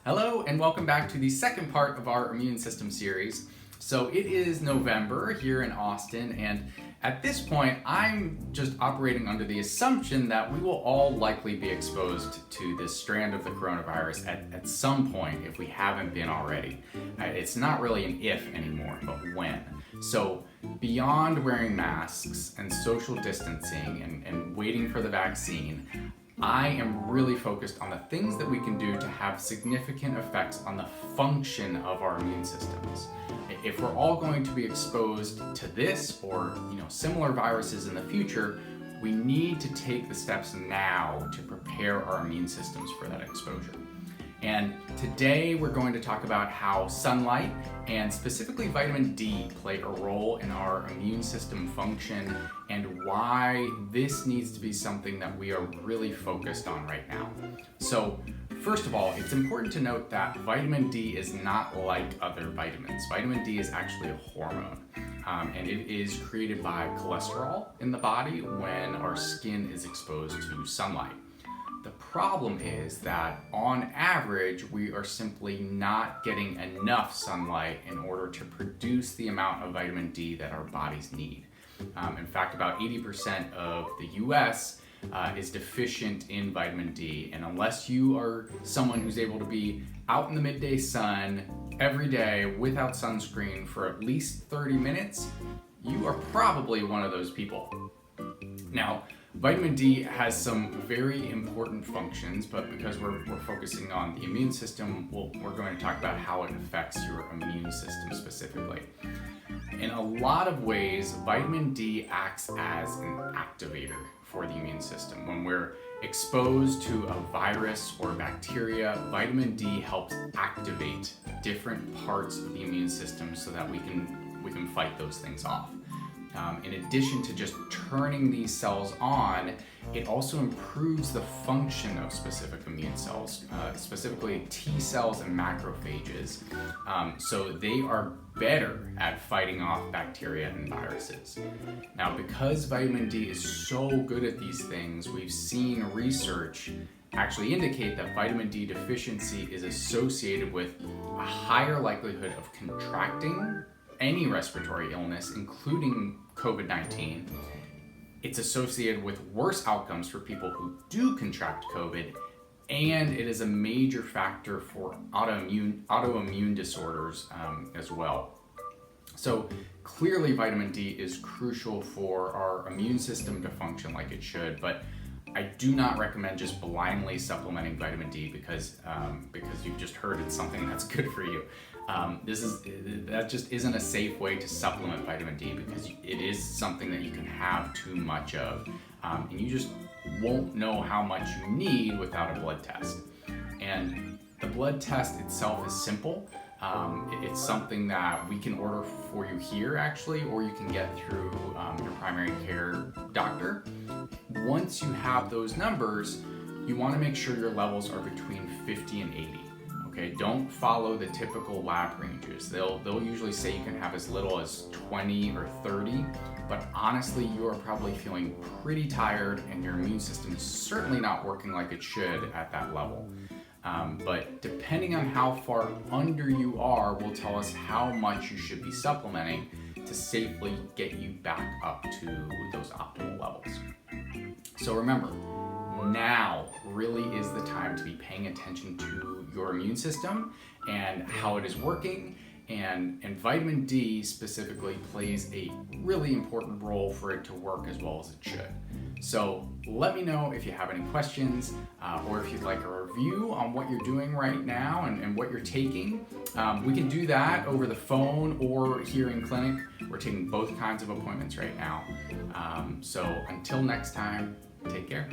Hello and welcome back to the second part of our immune system series. So it is November here in Austin, and at this point I'm just operating under the assumption that we will all likely be exposed to this strand of the coronavirus at some point if we haven't been already. It's not really an if anymore, but when. So beyond wearing masks and social distancing and waiting for the vaccine, I am really focused on the things that we can do to have significant effects on the function of our immune systems. If we're all going to be exposed to this or similar viruses in the future, we need to take the steps now to prepare our immune systems for that exposure. And today we're going to talk about how sunlight and specifically vitamin D play a role in our immune system function and why this needs to be something that we are really focused on right now. So first of all, it's important to note that vitamin D is not like other vitamins. Vitamin D is actually a hormone. And it is created by cholesterol in the body when our skin is exposed to sunlight. The problem is that on average, we are simply not getting enough sunlight in order to produce the amount of vitamin D that our bodies need. In fact, about 80% of the US is deficient in vitamin D, and unless you are someone who's able to be out in the midday sun every day without sunscreen for at least 30 minutes, you are probably one of those people. Now, vitamin D has some very important functions, but because we're focusing on the immune system, we're going to talk about how it affects your immune system specifically. In a lot of ways, vitamin D acts as an activator for the immune system. When we're exposed to a virus or bacteria, vitamin D helps activate different parts of the immune system so that we can fight those things off. In addition to just turning these cells on, it also improves the function of specific immune cells, specifically T cells and macrophages, so they are better at fighting off bacteria and viruses. Now, because vitamin D is so good at these things, we've seen research actually indicate that vitamin D deficiency is associated with a higher likelihood of contracting any respiratory illness, including COVID-19. It's associated with worse outcomes for people who do contract COVID, and it is a major factor for autoimmune disorders as well. So clearly vitamin D is crucial for our immune system to function like it should, but I do not recommend just blindly supplementing vitamin D because you've just heard it's something that's good for you. That just isn't a safe way to supplement vitamin D because it is something that you can have too much of, and you just won't know how much you need without a blood test. And the blood test itself is simple. It's something that we can order for you here actually, or you can get through your primary care doctor. Once you have those numbers, you want to make sure your levels are between 50 and 80. Okay, don't follow the typical lab ranges. They'll usually say you can have as little as 20 or 30, but honestly, you are probably feeling pretty tired and your immune system is certainly not working like it should at that level. But depending on how far under you are will tell us how much you should be supplementing to safely get you back up to those optimal levels. So remember, now really is the time to be paying attention to your immune system and how it is working, and vitamin D specifically plays a really important role for it to work as well as it should. So let me know if you have any questions or if you'd like a review on what you're doing right now and what you're taking. We can do that over the phone or here in clinic. We're taking both kinds of appointments right now. So until next time, take care.